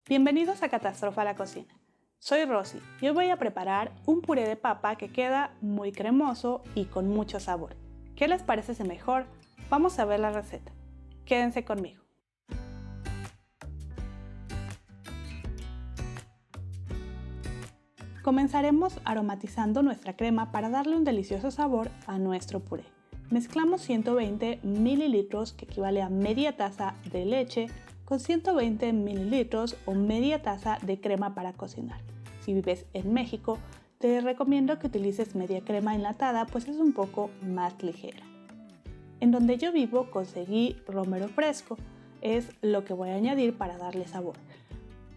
Bienvenidos a Catastrofa la Cocina. Soy Rosy y hoy voy a preparar un puré de papa que queda muy cremoso y con mucho sabor. ¿Qué les parece si mejor? Vamos a ver la receta. Quédense conmigo. Comenzaremos aromatizando nuestra crema para darle un delicioso sabor a nuestro puré. Mezclamos 120 mililitros, que equivale a media taza de leche, con 120 mililitros o media taza de crema para cocinar. Si vives en México, te recomiendo que utilices media crema enlatada, pues es un poco más ligera. En donde yo vivo conseguí romero fresco, es lo que voy a añadir para darle sabor.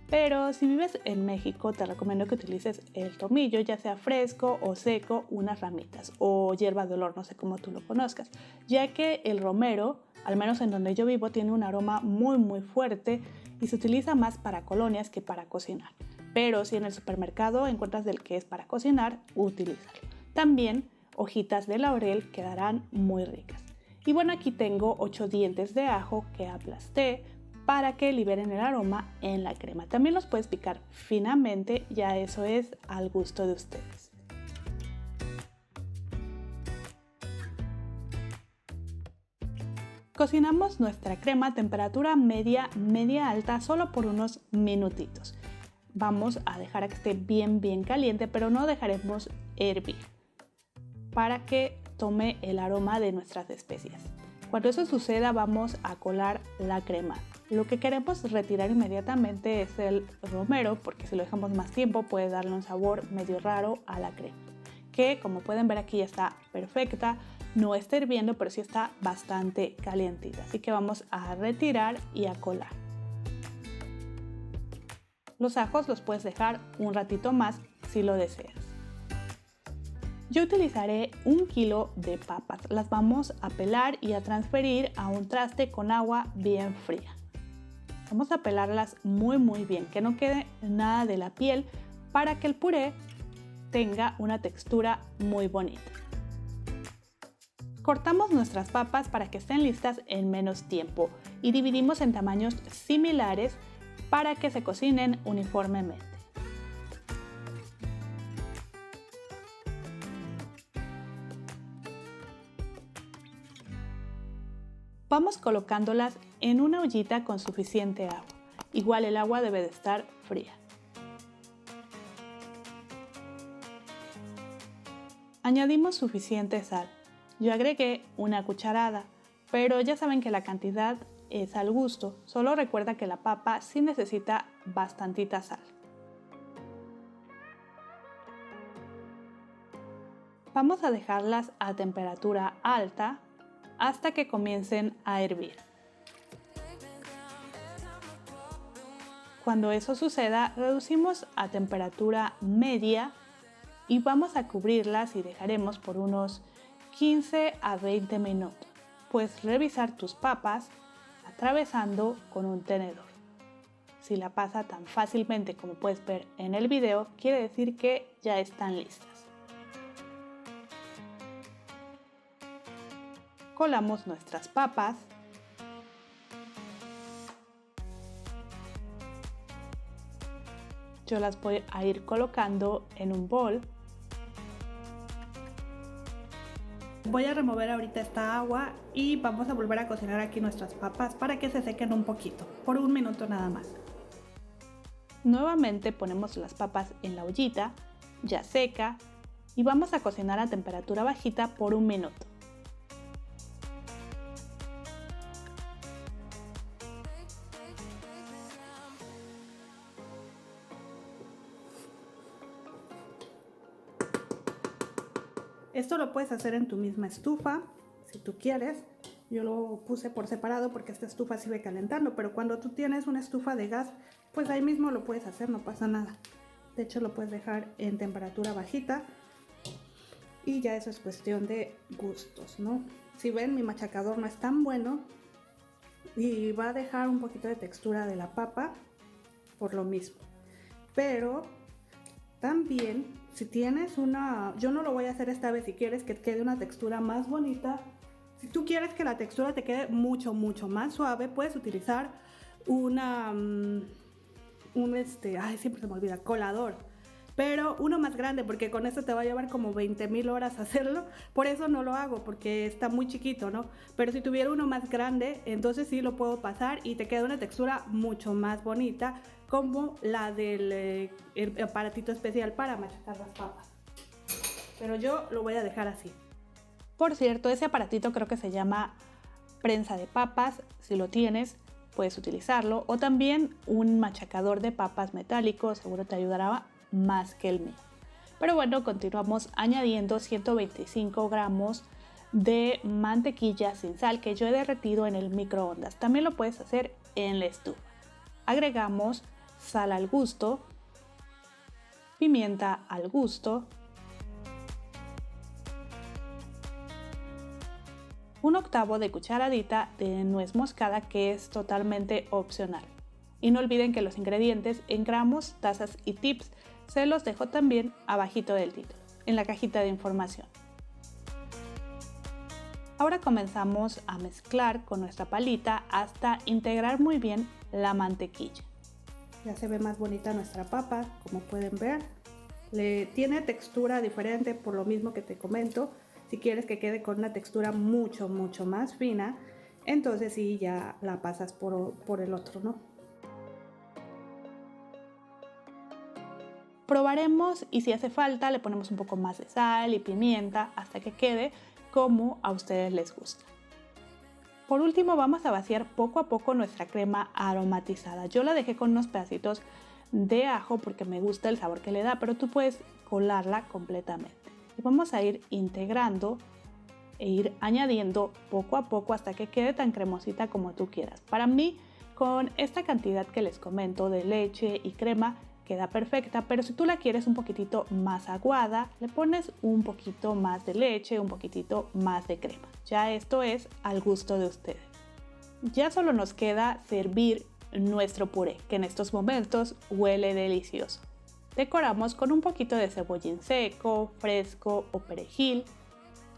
Pero si vives en México, te recomiendo que utilices el tomillo, ya sea fresco o seco, unas ramitas o hierba de olor, no sé cómo tú lo conozcas, ya que el romero, al menos en donde yo vivo, tiene un aroma muy fuerte y se utiliza más para colonias que para cocinar. Pero si en el supermercado encuentras del que es para cocinar, utilízalo. También hojitas de laurel quedarán muy ricas. Y bueno, aquí tengo 8 dientes de ajo que aplasté para que liberen el aroma en la crema. También los puedes picar finamente, ya eso es al gusto de ustedes. Cocinamos nuestra crema a temperatura media alta solo por unos minutitos. Vamos a dejar a que esté bien caliente, pero no dejaremos hervir para que tome el aroma de nuestras especias. Cuando eso suceda, vamos a colar la crema. Lo que queremos retirar inmediatamente es el romero, porque si lo dejamos más tiempo puede darle un sabor medio raro a la crema, que como pueden ver aquí ya está perfecta, no está hirviendo, pero sí está bastante calientita, así que vamos a retirar y a colar. Los ajos los puedes dejar un ratito más si lo deseas. Yo utilizaré 1 kilo de papas, las vamos a pelar y a transferir a un traste con agua bien fría. Vamos a pelarlas muy bien, que no quede nada de la piel para que el puré tenga una textura muy bonita. Cortamos nuestras papas para que estén listas en menos tiempo y dividimos en tamaños similares para que se cocinen uniformemente. Vamos colocándolas en una ollita con suficiente agua. Igual el agua debe de estar fría. Añadimos suficiente sal. Yo agregué 1 cucharada, pero ya saben que la cantidad es al gusto. Solo recuerda que la papa sí necesita bastantita sal. Vamos a dejarlas a temperatura alta hasta que comiencen a hervir. Cuando eso suceda, reducimos a temperatura media y vamos a cubrirlas y dejaremos por unos 15 a 20 minutos. Puedes revisar tus papas atravesando con un tenedor. Si la pasa tan fácilmente como puedes ver en el video, quiere decir que ya están listas. Colamos nuestras papas. Yo las voy a ir colocando en un bol. Voy a remover ahorita esta agua y vamos a volver a cocinar aquí nuestras papas para que se sequen un poquito, por 1 minuto nada más. Nuevamente ponemos las papas en la ollita, ya seca, y vamos a cocinar a temperatura bajita por 1 minuto. Esto lo puedes hacer en tu misma estufa, si tú quieres. Yo lo puse por separado porque esta estufa sigue calentando, pero cuando tú tienes una estufa de gas, pues ahí mismo lo puedes hacer, no pasa nada. De hecho, lo puedes dejar en temperatura bajita y ya eso es cuestión de gustos, ¿no? Si ven, mi machacador no es tan bueno y va a dejar un poquito de textura de la papa por lo mismo. Pero también, si tienes yo no lo voy a hacer esta vez, si quieres que quede una textura más bonita, si tú quieres que la textura te quede mucho más suave, puedes utilizar una siempre se me olvida, colador. Pero uno más grande, porque con esto te va a llevar como 20,000 horas hacerlo. Por eso no lo hago, porque está muy chiquito, ¿no? Pero si tuviera uno más grande, entonces sí lo puedo pasar y te queda una textura mucho más bonita, como la del el aparatito especial para machacar las papas. Pero yo lo voy a dejar así. Por cierto, ese aparatito creo que se llama prensa de papas. Si lo tienes, puedes utilizarlo. O también un machacador de papas metálico, seguro te ayudará más que el mío. Pero bueno, continuamos añadiendo 125 gramos de mantequilla sin sal que yo he derretido en el microondas. También lo puedes hacer en la estufa. Agregamos sal al gusto, pimienta al gusto, 1/8 de cucharadita de nuez moscada, que es totalmente opcional. Y no olviden que los ingredientes en gramos, tazas y tips se los dejo también abajito del título, en la cajita de información. Ahora comenzamos a mezclar con nuestra palita hasta integrar muy bien la mantequilla. Ya se ve más bonita nuestra papa, como pueden ver. Tiene textura diferente por lo mismo que te comento. Si quieres que quede con una textura mucho más fina, entonces sí ya la pasas por el otro, ¿no? Probaremos y si hace falta le ponemos un poco más de sal y pimienta hasta que quede como a ustedes les gusta. Por último vamos a vaciar poco a poco nuestra crema aromatizada. Yo la dejé con unos pedacitos de ajo porque me gusta el sabor que le da, pero tú puedes colarla completamente. Y vamos a ir integrando e ir añadiendo poco a poco hasta que quede tan cremosita como tú quieras. Para mí, con esta cantidad que les comento de leche y crema, queda perfecta, pero si tú la quieres un poquitito más aguada, le pones un poquito más de leche, un poquitito más de crema. Ya esto es al gusto de ustedes. Ya solo nos queda servir nuestro puré, que en estos momentos huele delicioso. Decoramos con un poquito de cebollín seco, fresco o perejil.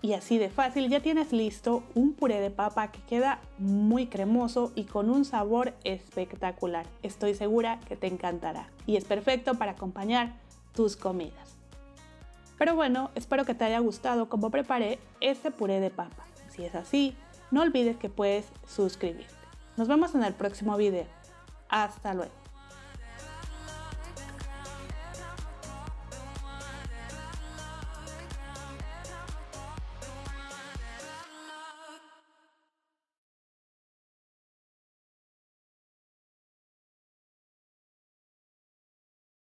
Y así de fácil ya tienes listo un puré de papa que queda muy cremoso y con un sabor espectacular. Estoy segura que te encantará y es perfecto para acompañar tus comidas. Pero bueno, espero que te haya gustado cómo preparé este puré de papa. Si es así, no olvides que puedes suscribirte. Nos vemos en el próximo video. Hasta luego.